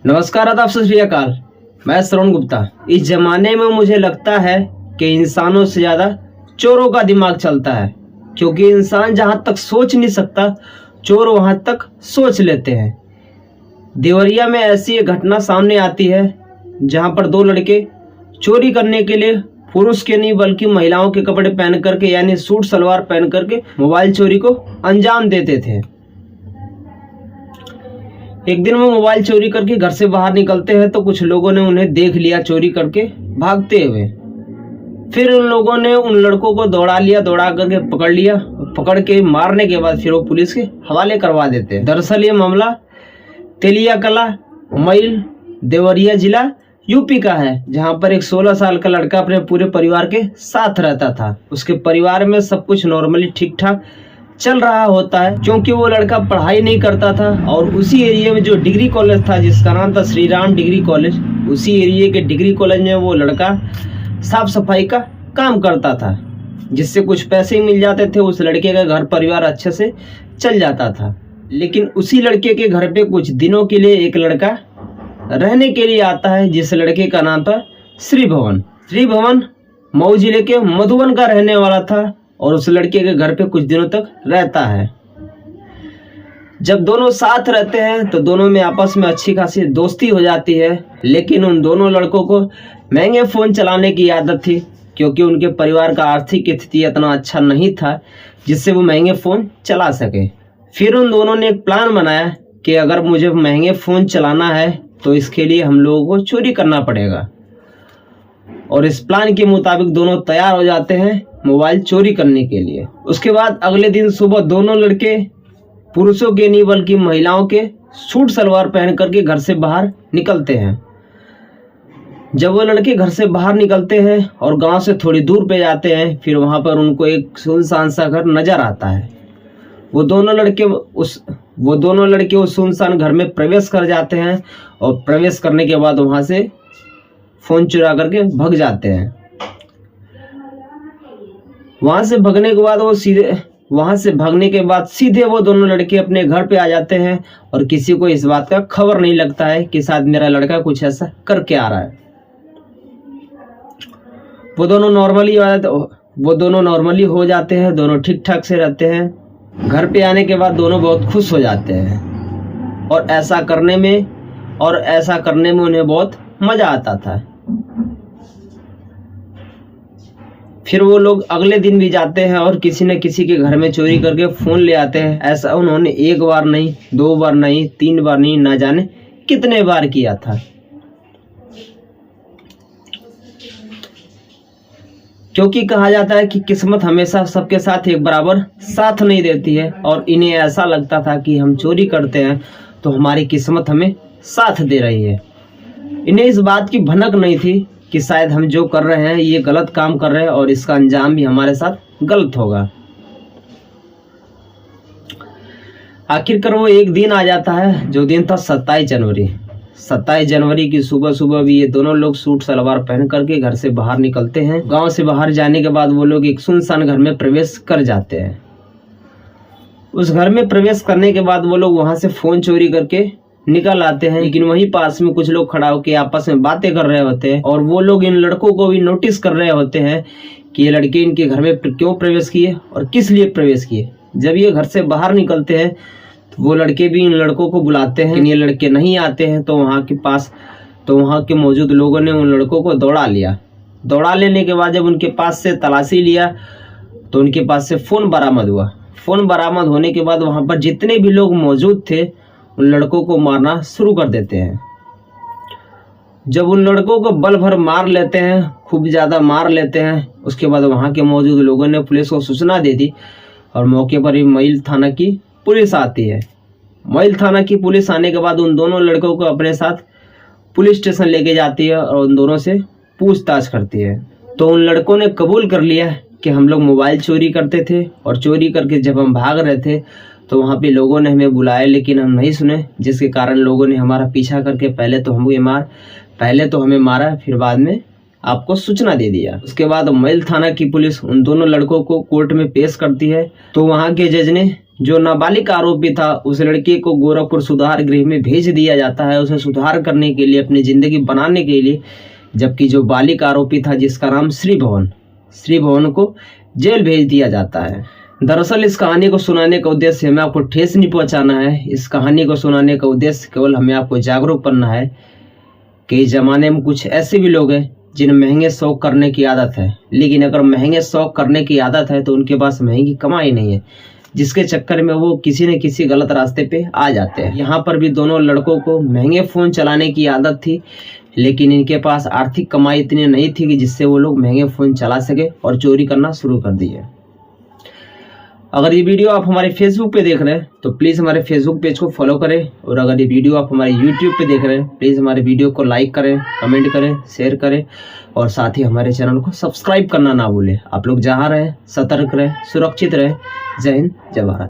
नमस्कार, आदाब, सत श्री अकाल। मैं श्रवण गुप्ता। इस जमाने में मुझे लगता है कि इंसानों से ज़्यादा चोरों का दिमाग चलता है, क्योंकि इंसान जहाँ तक सोच नहीं सकता, चोर वहाँ तक सोच लेते हैं। देवरिया में ऐसी एक घटना सामने आती है जहाँ पर दो लड़के चोरी करने के लिए पुरुष के नहीं बल्कि महिलाओं के कपड़े पहन करके, यानी सूट सलवार पहन करके मोबाइल चोरी को अंजाम देते थे। एक दिन वो मोबाइल चोरी करके घर से बाहर निकलते हैं तो कुछ लोगों ने उन्हें देख लिया चोरी करके भागते हुए। फिर उन लोगों ने उन लड़कों को दौड़ा करके पकड़ लिया। पकड़ के मारने के बाद फिर वो पुलिस के हवाले करवा देते हैं। दरअसल ये मामला तेलिया कला मैल देवरिया जिला यूपी का है, जहां पर एक 16 साल का लड़का अपने पूरे परिवार के साथ रहता था। उसके परिवार में सब कुछ नॉर्मली ठीक ठाक चल रहा होता है, क्योंकि वो लड़का पढ़ाई नहीं करता था और उसी एरिया में जो डिग्री कॉलेज था जिसका नाम था श्री राम डिग्री कॉलेज, उसी एरिया के डिग्री कॉलेज में वो लड़का साफ सफाई का काम करता था, जिससे कुछ पैसे मिल जाते थे। उस लड़के का घर परिवार अच्छे से चल जाता था। लेकिन उसी लड़के के घर पे कुछ दिनों के लिए एक लड़का रहने के लिए आता है, जिस लड़के का नाम था श्री भवन। श्री भवन मऊ जिले के मधुबन का रहने वाला था और उस लड़के के घर पे कुछ दिनों तक रहता है। जब दोनों साथ रहते हैं तो दोनों में आपस में अच्छी खासी दोस्ती हो जाती है। लेकिन उन दोनों लड़कों को महंगे फ़ोन चलाने की आदत थी, क्योंकि उनके परिवार का आर्थिक स्थिति इतना अच्छा नहीं था जिससे वो महंगे फ़ोन चला सके। फिर उन दोनों ने एक प्लान बनाया कि अगर मुझे महंगे फ़ोन चलाना है तो इसके लिए हम लोगों को चोरी करना पड़ेगा। और इस प्लान के मुताबिक दोनों तैयार हो जाते हैं मोबाइल चोरी करने के लिए। उसके बाद अगले दिन सुबह दोनों लड़के पुरुषों के नहीं बल्कि महिलाओं के सूट सलवार पहन करके घर से बाहर निकलते हैं। जब वो लड़के घर से बाहर निकलते हैं और गांव से थोड़ी दूर पे जाते हैं, फिर वहां पर उनको एक सुनसान सा घर नजर आता है। वो दोनों लड़के उस सुनसान घर में प्रवेश कर जाते हैं और प्रवेश करने के बाद वहां से फोन चुरा करके भाग जाते हैं। वहां से भागने के बाद सीधे वो दोनों लड़के अपने घर पे आ जाते हैं और किसी को इस बात का खबर नहीं लगता है कि शायद मेरा लड़का कुछ ऐसा करके आ रहा है। वो दोनों नॉर्मली हो जाते हैं, दोनों ठीक ठाक से रहते हैं। घर पे आने के बाद दोनों बहुत खुश हो जाते हैं और ऐसा करने में उन्हें बहुत मजा आता था। फिर वो लोग अगले दिन भी जाते हैं और किसी न किसी के घर में चोरी करके फ़ोन ले आते हैं। ऐसा उन्होंने एक बार नहीं, 2 बार नहीं, 3 बार नहीं, ना जाने कितने बार किया था। क्योंकि कहा जाता है कि किस्मत हमेशा सबके साथ एक बराबर साथ नहीं देती है, और इन्हें ऐसा लगता था कि हम चोरी करते हैं तो हमारी किस्मत हमें साथ दे रही है। इन्हें इस बात की भनक नहीं थी कि शायद हम जो कर रहे हैं ये गलत काम कर रहे हैं और इसका अंजाम भी हमारे साथ गलत होगा। आखिरकार वो एक दिन आ जाता है, जो दिन था 27 जनवरी। 27 जनवरी की सुबह भी ये दोनों लोग सूट सलवार पहन करके घर से बाहर निकलते हैं। गांव से बाहर जाने के बाद वो लोग एक सुनसान घर में प्रवेश कर जाते हैं। उस घर में प्रवेश करने के बाद वो लोग वहां से फ़ोन चोरी करके निकल आते हैं। लेकिन वहीं पास में कुछ लोग खड़ा होकर आपस में बातें कर रहे होते हैं और वो लोग इन लड़कों को भी नोटिस कर रहे होते हैं कि ये लड़के इनके घर में क्यों प्रवेश किए और किस लिए प्रवेश किए। जब ये घर से बाहर निकलते हैं तो वो लड़के भी इन लड़कों को बुलाते हैं। ये लड़के नहीं आते हैं तो वहाँ के मौजूद लोगों ने उन लड़कों को दौड़ा लिया। दौड़ा लेने के बाद जब उनके पास से तलाशी लिया तो उनके पास से फ़ोन बरामद हुआ। फ़ोन बरामद होने के बाद वहाँ पर जितने भी लोग मौजूद थे उन लड़कों को मारना शुरू कर देते हैं। जब उन लड़कों को बल भर मार लेते हैं, खूब ज़्यादा मार लेते हैं, उसके बाद वहाँ के मौजूद लोगों ने पुलिस को सूचना दे दी और मौके पर ही मैल थाना की पुलिस आती है। मैल थाना की पुलिस आने के बाद उन दोनों लड़कों को अपने साथ पुलिस स्टेशन लेके जाती है और उन दोनों से पूछताछ करती है। तो उन लड़कों ने कबूल कर लिया कि हम लोग मोबाइल चोरी करते थे और चोरी करके जब हम भाग रहे थे तो वहाँ पे लोगों ने हमें बुलाया, लेकिन हम नहीं सुने, जिसके कारण लोगों ने हमारा पीछा करके पहले तो हमें मारा, फिर बाद में आपको सूचना दे दिया। उसके बाद मैल थाना की पुलिस उन दोनों लड़कों को कोर्ट में पेश करती है। तो वहाँ के जज ने जो नाबालिग आरोपी था उस लड़के को गोरखपुर सुधार गृह में भेज दिया जाता है उसे सुधार करने के लिए, अपनी ज़िंदगी बनाने के लिए। जबकि जो बालिग आरोपी था जिसका नाम श्री भवन को जेल भेज दिया जाता है। दरअसल इस कहानी को सुनाने का उद्देश्य हमें आपको ठेस नहीं पहुंचाना है। इस कहानी को सुनाने का उद्देश्य केवल हमें आपको जागरूक करना है कि इस ज़माने में कुछ ऐसे भी लोग हैं जिन्हें महंगे शौक करने की आदत है, लेकिन अगर महंगे शौक करने की आदत है तो उनके पास महंगी कमाई नहीं है, जिसके चक्कर में वो किसी न किसी गलत रास्ते पे आ जाते हैं। यहाँ पर भी दोनों लड़कों को महंगे फ़ोन चलाने की आदत थी, लेकिन इनके पास आर्थिक कमाई इतनी नहीं थी कि जिससे वो लोग महंगे फ़ोन चला सके और चोरी करना शुरू कर दिए। अगर ये वीडियो आप हमारे फेसबुक पे देख रहे हैं तो प्लीज़ हमारे फेसबुक पेज को फॉलो करें, और अगर ये वीडियो आप हमारे यूट्यूब पे देख रहे हैं प्लीज़ हमारे वीडियो को लाइक करें, कमेंट करें, शेयर करें, और साथ ही हमारे चैनल को सब्सक्राइब करना ना भूलें। आप लोग जहाँ रहें सतर्क रहें, सुरक्षित रहें। जय हिंद, जय भारत।